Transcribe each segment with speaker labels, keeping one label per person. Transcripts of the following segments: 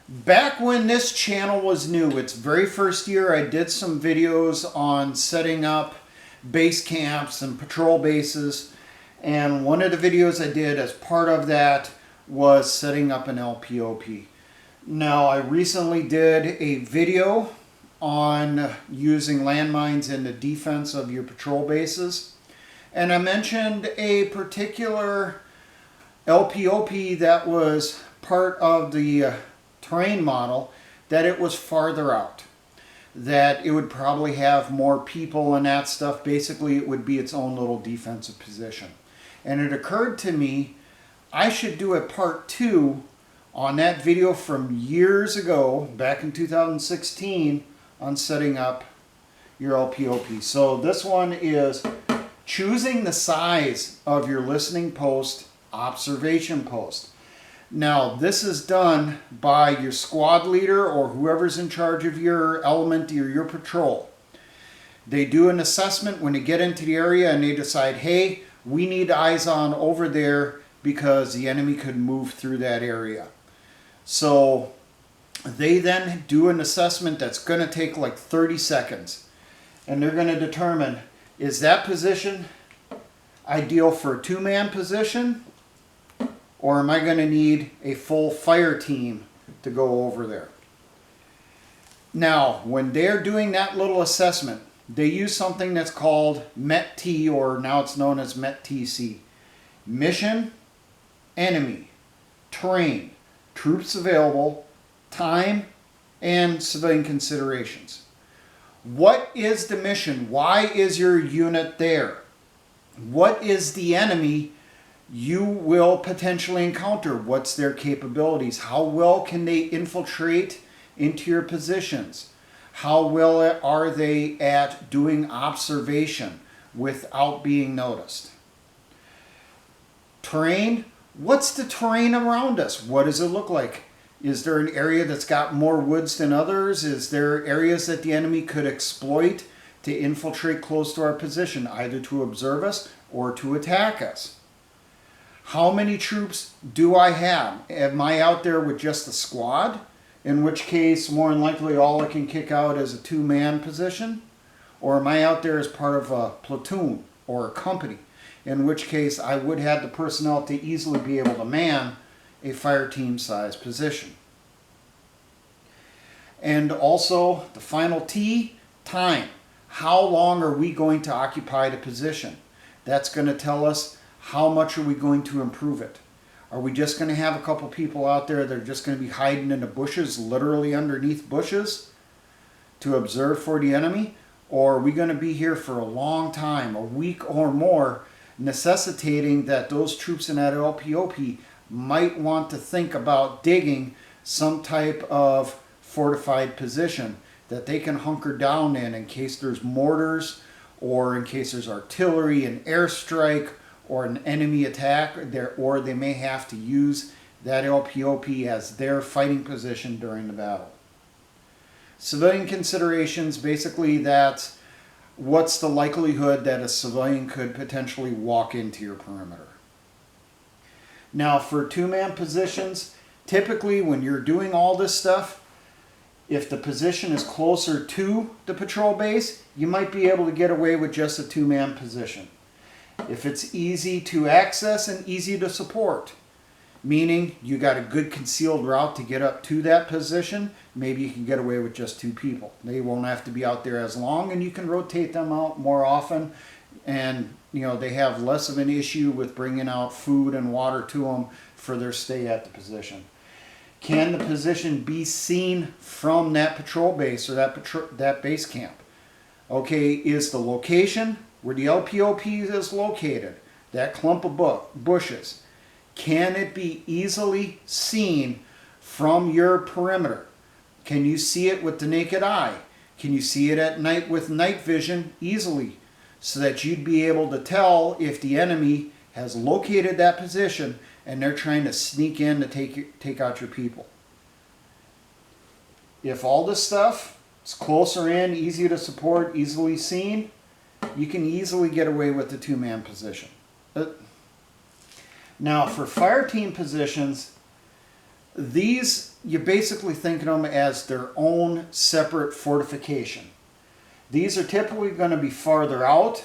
Speaker 1: Back when this channel was new, its very first year, I did some videos on setting up base camps and patrol bases. And one of the videos I did as part of that was setting up an LPOP. Now, I recently did a video on using landmines in the defense of your patrol bases. And I mentioned a particular LPOP that was part of the terrain model, that it was farther out, that it would probably have more people and that stuff. Basically, it would be its own little defensive position. And it occurred to me I should do a part 2 on that video from years ago, back in 2016, on setting up your LPOP. So this one is choosing the size of your listening post, observation post. Now, this is done by your squad leader or whoever's in charge of your element or your patrol. They do an assessment when they get into the area and they decide, hey, we need eyes on over there because the enemy could move through that area. So they then do an assessment that's going to take like 30 seconds. And they're going to determine, is that position ideal for a 2-man position? Or am I going to need a full fire team to go over there? Now, when they're doing that little assessment, they use something that's called METTC, or now it's known as METTC. Mission, enemy, terrain, troops available, time, and civilian considerations. What is the mission? Why is your unit there? What is the enemy you will potentially encounter? What's their capabilities? How well can they infiltrate into your positions? How well are they at doing observation without being noticed? Terrain. What's the terrain around us? What does it look like? Is there an area that's got more woods than others? Is there areas that the enemy could exploit to infiltrate close to our position, either to observe us or to attack us? How many troops do I have? Am I out there with just a squad? In which case, more than likely, all I can kick out is a 2-man position? Or am I out there as part of a platoon or a company? In which case, I would have the personnel to easily be able to man a fire team size position. And also, the final T, time. How long are we going to occupy the position? That's going to tell us how much are we going to improve it. Are we just going to have a couple people out there that are just going to be hiding in the bushes, literally underneath bushes, to observe for the enemy? Or are we going to be here for a long time, a week or more, necessitating that those troops in that LPOP might want to think about digging some type of fortified position that they can hunker down in case there's mortars, or in case there's artillery, an airstrike, or an enemy attack, or they may have to use that LPOP as their fighting position during the battle. Civilian considerations, basically that's what's the likelihood that a civilian could potentially walk into your perimeter. Now, for 2-man positions, typically when you're doing all this stuff, if the position is closer to the patrol base, you might be able to get away with just a 2-man position. If it's easy to access and easy to support, meaning you got a good concealed route to get up to that position, maybe you can get away with just 2 people. They won't have to be out there as long, and you can rotate them out more often, and they have less of an issue with bringing out food and water to them for their stay at the position. Can the position be seen from that patrol base or that base camp? Okay, is the location where the LPOP is located, that clump of bushes, can it be easily seen from your perimeter? Can you see it with the naked eye? Can you see it at night with night vision easily, so that you'd be able to tell if the enemy has located that position and they're trying to sneak in to take out your people? If all this stuff is closer in, easy to support, easily seen, you can easily get away with the 2-man position. Now, for fire team positions, These, you basically think of them as their own separate fortification. These are typically going to be farther out.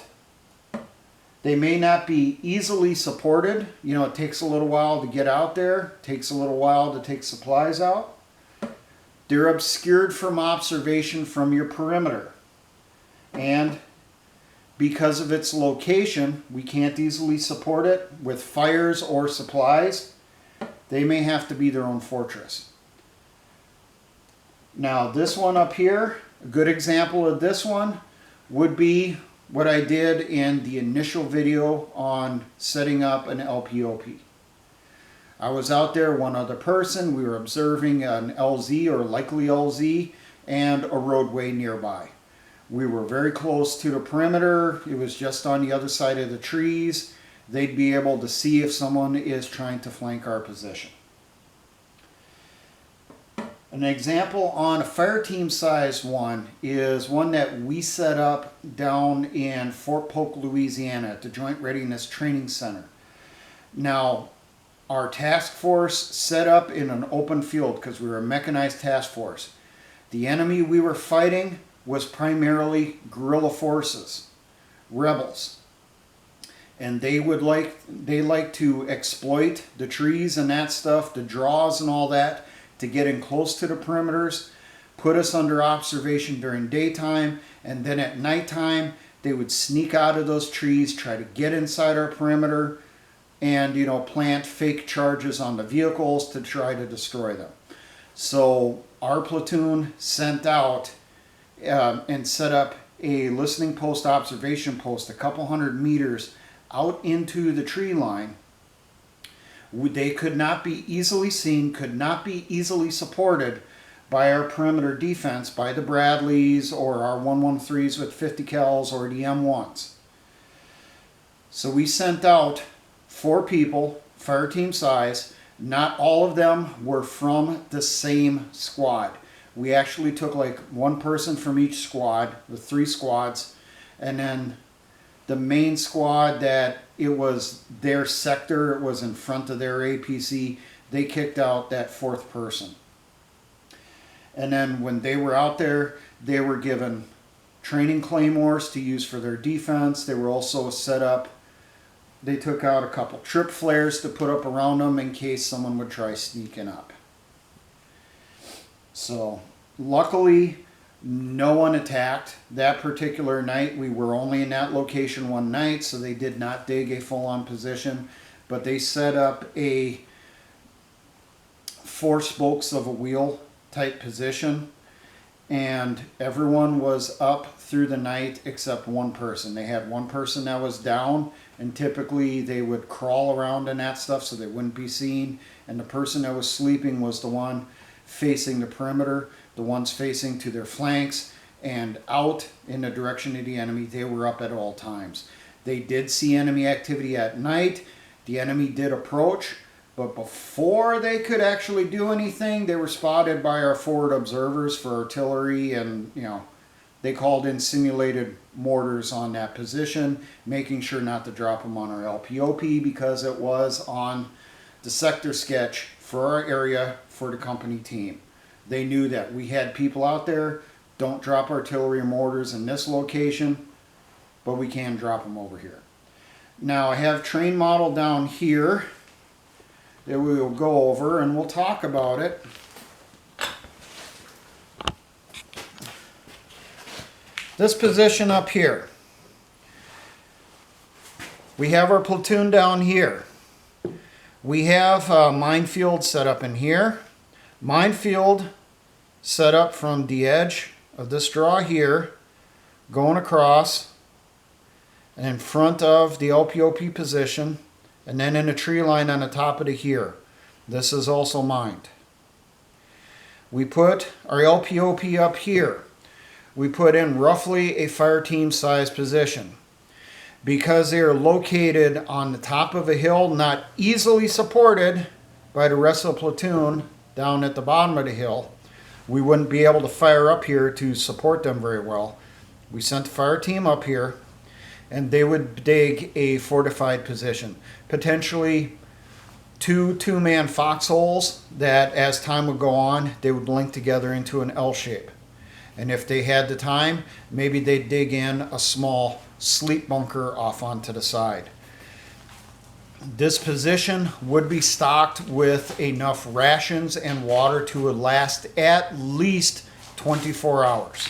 Speaker 1: They may not be easily supported. You know, it takes a little while to get out there. It takes a little while to take supplies out. They're obscured from observation from your perimeter. And because of its location, we can't easily support it with fires or supplies. They may have to be their own fortress. Now this one up here, a good example of this one would be what I did in the initial video on setting up an LPOP. I was out there, one other person, we were observing an LZ or likely LZ and a roadway nearby. We were very close to the perimeter. It was just on the other side of the trees. They'd be able to see if someone is trying to flank our position. An example on a fire team size one is one that we set up down in Fort Polk, Louisiana at the Joint Readiness Training Center. Now, our task force set up in an open field because we were a mechanized task force. The enemy we were fighting was primarily guerrilla forces, rebels. And they like to exploit the trees and that stuff, the draws and all that, to get in close to the perimeters, put us under observation during daytime, and then at nighttime they would sneak out of those trees, try to get inside our perimeter, and plant fake charges on the vehicles to try to destroy them. So our platoon sent out and set up a listening post, observation post a couple hundred meters out into the tree line. They could not be easily seen, could not be easily supported by our perimeter defense, by the Bradleys or our 113s with 50 cals or the M1s. So we sent out 4 people, fire team size. Not all of them were from the same squad. We actually took like one person from each squad, the 3 squads, and then the main squad that it was their sector, it was in front of their APC, they kicked out that 4th person. And then when they were out there, they were given training claymores to use for their defense. They were also set up, they took out a couple trip flares to put up around them in case someone would try sneaking up. So luckily, no one attacked that particular night. We were only in that location one night, so they did not dig a full-on position, but they set up a 4 spokes of a wheel type position, and everyone was up through the night except one person. They had one person that was down, and typically they would crawl around in that stuff so they wouldn't be seen, and the person that was sleeping was the one facing the perimeter. The ones facing to their flanks and out in the direction of the enemy, they were up at all times. They did see enemy activity at night. The enemy did approach, but before they could actually do anything, they were spotted by our forward observers for artillery, and they called in simulated mortars on that position, making sure not to drop them on our LPOP because it was on the sector sketch for our area for the company team. They knew that we had people out there. Don't drop artillery and mortars in this location, but we can drop them over here. Now I have train model down here that we will go over and we'll talk about it. This position up here. We have our platoon down here. We have a minefield set up in here. Minefield set up from the edge of this draw here, going across and in front of the LPOP position, and then in a tree line on the top of the here. This is also mined. We put our LPOP up here. We put in roughly a fire team size position. Because they are located on the top of a hill, not easily supported by the rest of the platoon down at the bottom of the hill, we wouldn't be able to fire up here to support them very well. We sent the fire team up here, and they would dig a fortified position, potentially two two-man foxholes that, as time would go on, they would link together into an L shape. And if they had the time, maybe they'd dig in a small sleep bunker off onto the side. This position would be stocked with enough rations and water to last at least 24 hours.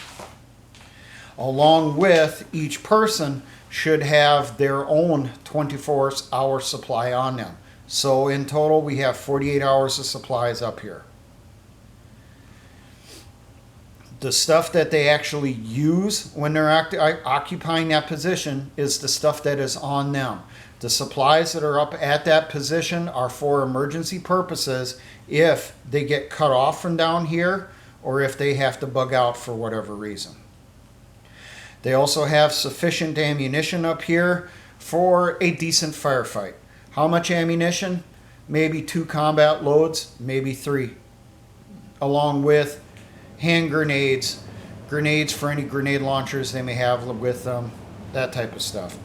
Speaker 1: Along with each person should have their own 24-hour supply on them. So in total, we have 48 hours of supplies up here. The stuff that they actually use when they're occupying that position is the stuff that is on them. The supplies that are up at that position are for emergency purposes if they get cut off from down here or if they have to bug out for whatever reason. They also have sufficient ammunition up here for a decent firefight. How much ammunition? Maybe 2 combat loads, maybe 3. Along with hand grenades, grenades for any grenade launchers they may have with them, that type of stuff.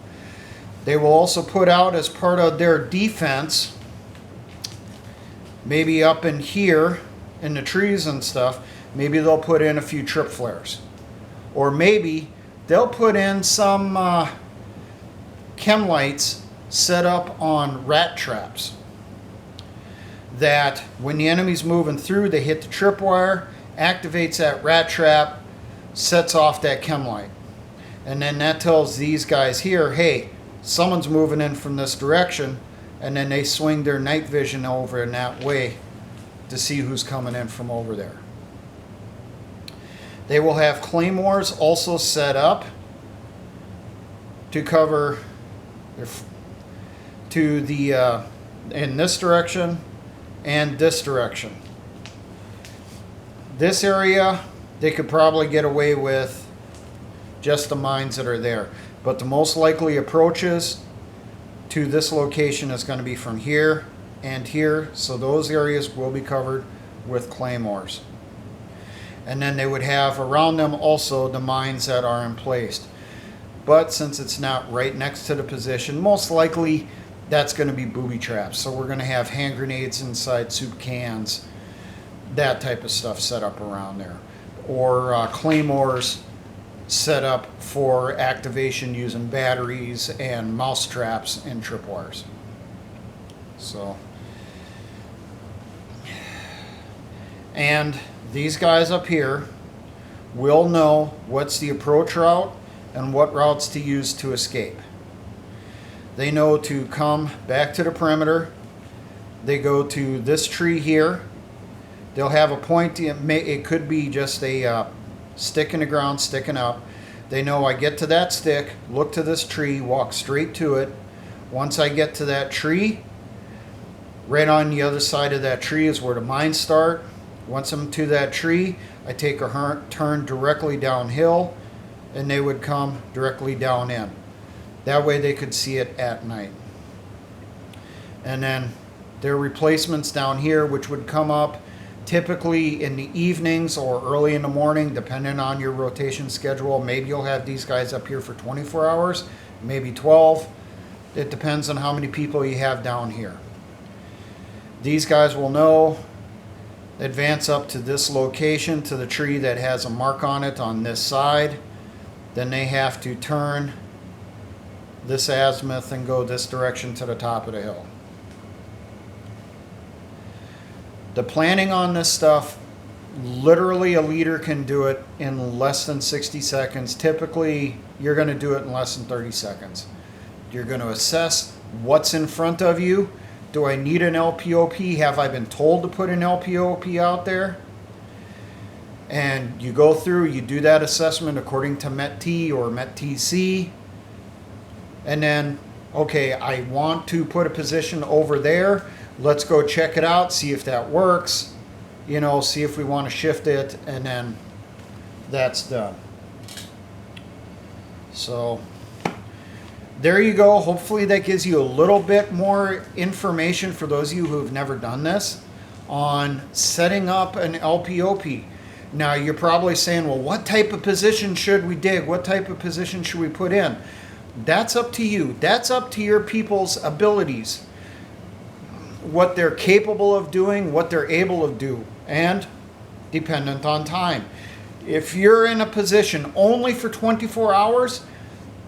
Speaker 1: They will also put out, as part of their defense, maybe up in here in the trees and stuff, maybe they'll put in a few trip flares. Or maybe they'll put in some chem lights set up on rat traps that when the enemy's moving through, they hit the tripwire, activates that rat trap, sets off that chem light. And then that tells these guys here, hey, someone's moving in from this direction, and then they swing their night vision over in that way to see who's coming in from over there. They will have claymores also set up to cover to the in this direction and this direction. This area they could probably get away with just the mines that are there, but the most likely approaches to this location is going to be from here and here, so those areas will be covered with claymores. And then they would have around them also the mines that are in place. But since it's not right next to the position, most likely that's going to be booby traps. So we're going to have hand grenades inside soup cans, that type of stuff set up around there. Or claymores set up for activation using batteries and mouse traps and tripwires. So, and these guys up here will know what's the approach route and what routes to use to escape. They know to come back to the perimeter. They go to this tree here. They'll have a point. It could be just a stick in the ground sticking up. They know I get to that stick, look to this tree, walk straight to it. Once I get to that tree, right on the other side of that tree is where the mines start. Once I'm to that tree, I take a turn directly downhill, and they would come directly down in. That way they could see it at night. And then their replacements down here, which would come up typically in the evenings or early in the morning, depending on your rotation schedule. Maybe you'll have these guys up here for 24 hours, maybe 12. It depends on how many people you have down here. These guys will know, advance up to this location, to the tree that has a mark on it on this side. Then they have to turn this azimuth and go this direction to the top of the hill. The planning on this stuff, literally a leader can do it in less than 60 seconds. Typically, you're going to do it in less than 30 seconds. You're going to assess what's in front of you. Do I need an LPOP? Have I been told to put an LPOP out there? And you go through, you do that assessment according to METTC or METTC. And then, okay, I want to put a position over there. Let's go check it out, see if that works. You know, see if we want to shift it, and then that's done. So there you go. Hopefully that gives you a little bit more information for those of you who have never done this on setting up an LPOP. Now you're probably saying, well, what type of position should we dig? What type of position should we put in? That's up to you. That's up to your people's abilities. what they're capable of doing, what they're able to do, and dependent on time. If you're in a position only for 24 hours,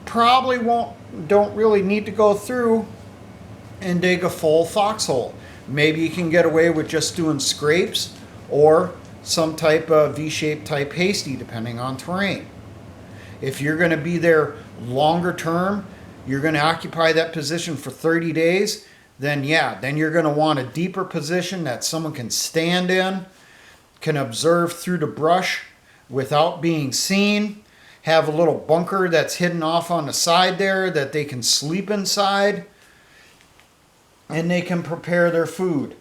Speaker 1: probably don't really need to go through and dig a full foxhole. Maybe you can get away with just doing scrapes or some type of V-shaped type hasty, depending on terrain. If you're going to be there longer term, you're going to occupy that position for 30 days, then you're going to want a deeper position that someone can stand in, can observe through the brush without being seen, have a little bunker that's hidden off on the side there that they can sleep inside, and they can prepare their food.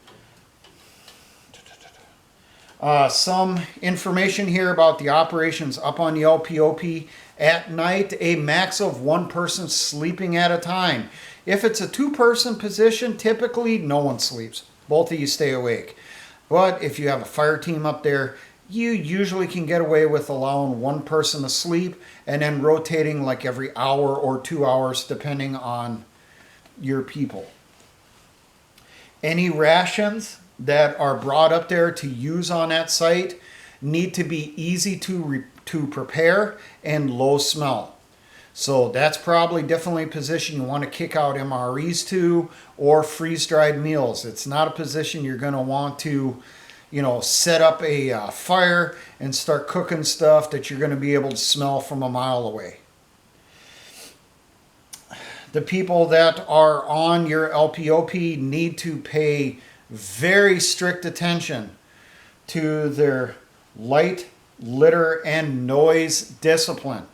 Speaker 1: Some information here about the operations up on the LPOP. At night, a max of one person sleeping at a time. If it's a two-person position, typically no one sleeps. Both of you stay awake. But if you have a fire team up there, you usually can get away with allowing one person to sleep and then rotating like every hour or 2 hours, depending on your people. Any rations that are brought up there to use on that site need to be easy to prepare and low smell. So that's probably definitely a position you want to kick out MREs to, or freeze-dried meals. It's not a position you're going to want to, set up a fire and start cooking stuff that you're going to be able to smell from a mile away. The people that are on your LPOP need to pay very strict attention to their light, litter, and noise discipline.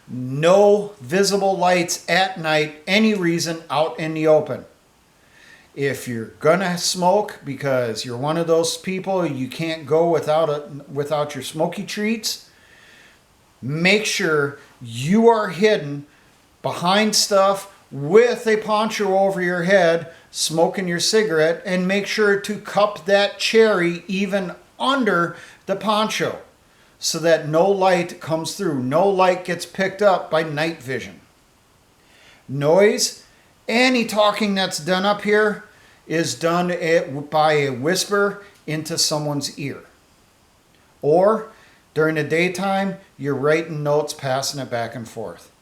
Speaker 1: No visible lights at night, any reason, out in the open. If you're gonna smoke because you're one of those people you can't go without your smoky treats, make sure you are hidden behind stuff with a poncho over your head, smoking your cigarette, and make sure to cup that cherry even under the poncho so that no light comes through. No light gets picked up by night vision. Noise, any talking that's done up here is done by a whisper into someone's ear. Or during the daytime, you're writing notes, passing it back and forth.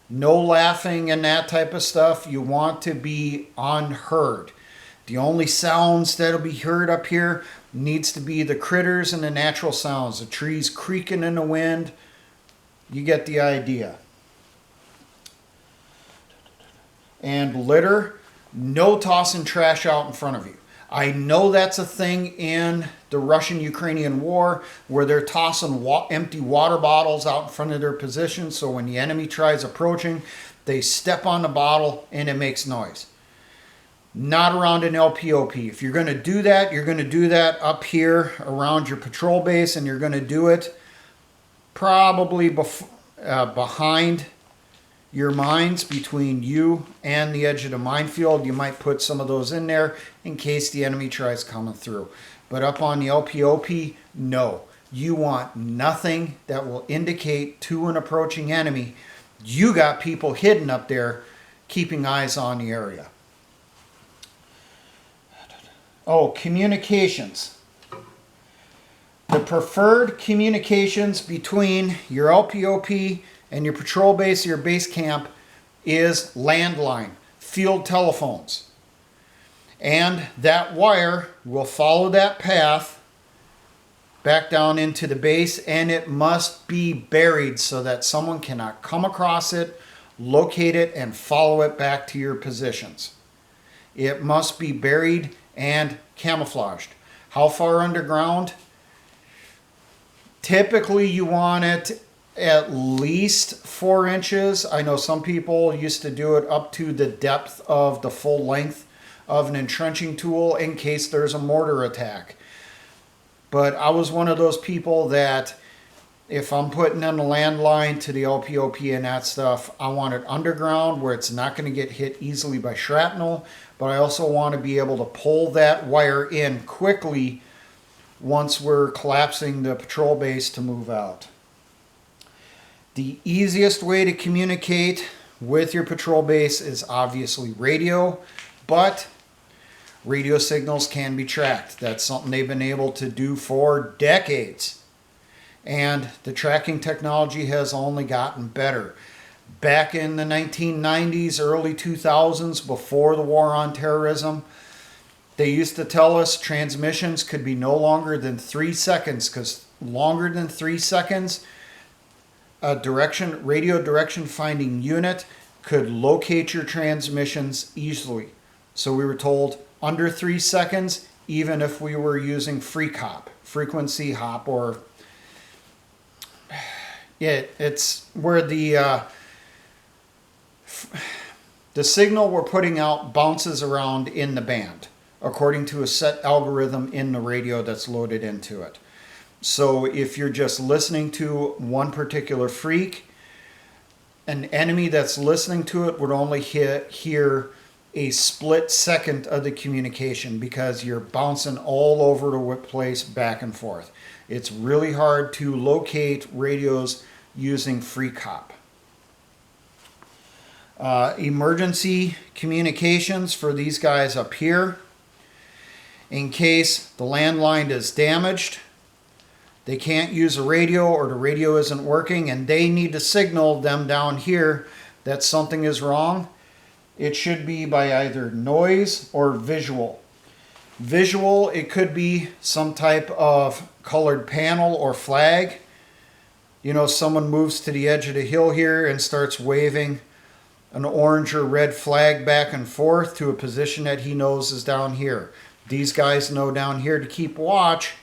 Speaker 1: No laughing and that type of stuff. You want to be unheard. The only sounds that'll be heard up here needs to be the critters and the natural sounds. The trees creaking in the wind. You get the idea. And litter, no tossing trash out in front of you. I know that's a thing in the Russian-Ukrainian war where they're tossing empty water bottles out in front of their position, so when the enemy tries approaching, they step on the bottle and it makes noise. Not around an LPOP. If you're going to do that, you're going to do that up here around your patrol base, and you're going to do it probably behind your mines, between you and the edge of the minefield. You might put some of those in there in case the enemy tries coming through. But up on the LPOP, no. You want nothing that will indicate to an approaching enemy you got people hidden up there keeping eyes on the area. Oh, communications. The preferred communications between your LPOP and your patrol base, your base camp, is landline, field telephones. And that wire will follow that path back down into the base, and it must be buried so that someone cannot come across it, locate it, and follow it back to your positions. It must be buried and camouflaged. How far underground? Typically you want it at least 4 inches. I know some people used to do it up to the depth of the full length of an entrenching tool in case there's a mortar attack. But I was one of those people that if I'm putting in the landline to the LPOP and that stuff, I want it underground where it's not going to get hit easily by shrapnel, but I also want to be able to pull that wire in quickly once we're collapsing the patrol base to move out. The easiest way to communicate with your patrol base is obviously radio, but Radio signals can be tracked. That's something they've been able to do for decades. And the tracking technology has only gotten better. Back in the 1990s, early 2000s, before the war on terrorism, they used to tell us transmissions could be no longer than 3 seconds, because longer than 3 seconds, a radio direction finding unit could locate your transmissions easily. So we were told under 3 seconds, even if we were using frequency hop, or it's where the signal we're putting out bounces around in the band according to a set algorithm in the radio that's loaded into it. So if you're just listening to one particular freak, an enemy that's listening to it would only hear a split second of the communication, because you're bouncing all over the place back and forth. It's really hard to locate radios using freak hop. Emergency communications for these guys up here. In case the landline is damaged, they can't use a radio, or the radio isn't working, and they need to signal them down here that something is wrong. It should be by either noise or visual. Visual, it could be some type of colored panel or flag. You know, someone moves to the edge of the hill here and starts waving an orange or red flag back and forth to a position that he knows is down here. These guys know down here to keep watch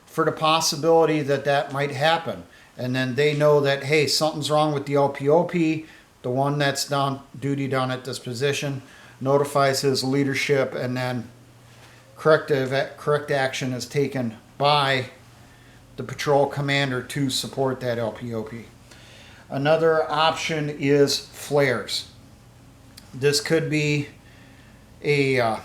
Speaker 1: for the possibility that that might happen. And then they know that, hey, something's wrong with the LPOP. The one that's down duty down at this position notifies his leadership, and then correct action is taken by the patrol commander to support that LPOP. Another option is flares. This could be a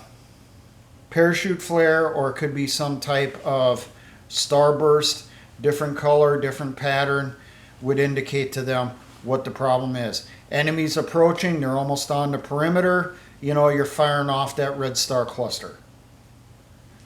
Speaker 1: parachute flare, or it could be some type of starburst, different color, different pattern, would indicate to them what the problem is. Enemies approaching, they're almost on the perimeter, you know, you're firing off that red star cluster.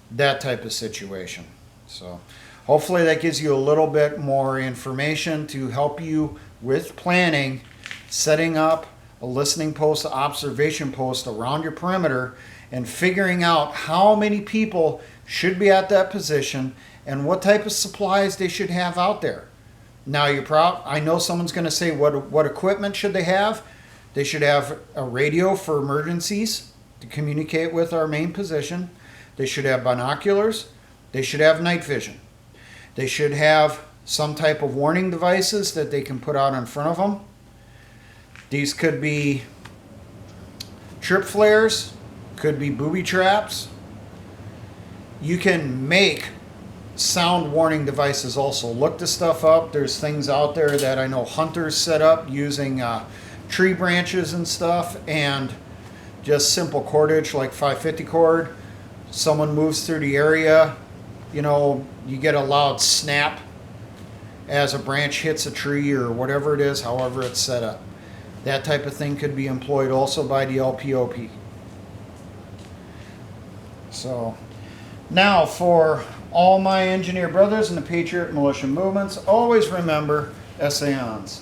Speaker 1: That type of situation. So hopefully that gives you a little bit more information to help you with planning, setting up a listening post, an observation post around your perimeter, and figuring out how many people should be at that position and what type of supplies they should have out there. Now I know someone's going to say, what equipment should they have? They should have a radio for emergencies to communicate with our main position. They should have binoculars. They should have night vision. They should have some type of warning devices that they can put out in front of them. These could be trip flares, could be booby traps. You can make sound warning devices also. Look this stuff up. There's things out there that I know hunters set up using tree branches and stuff, and just simple cordage like 550 cord. Someone moves through the area, you know, you get a loud snap as a branch hits a tree or whatever it is, however it's set up. That type of thing could be employed also by the LPOP. So now, for all my engineer brothers in the Patriot Militia movements, always remember, essayons.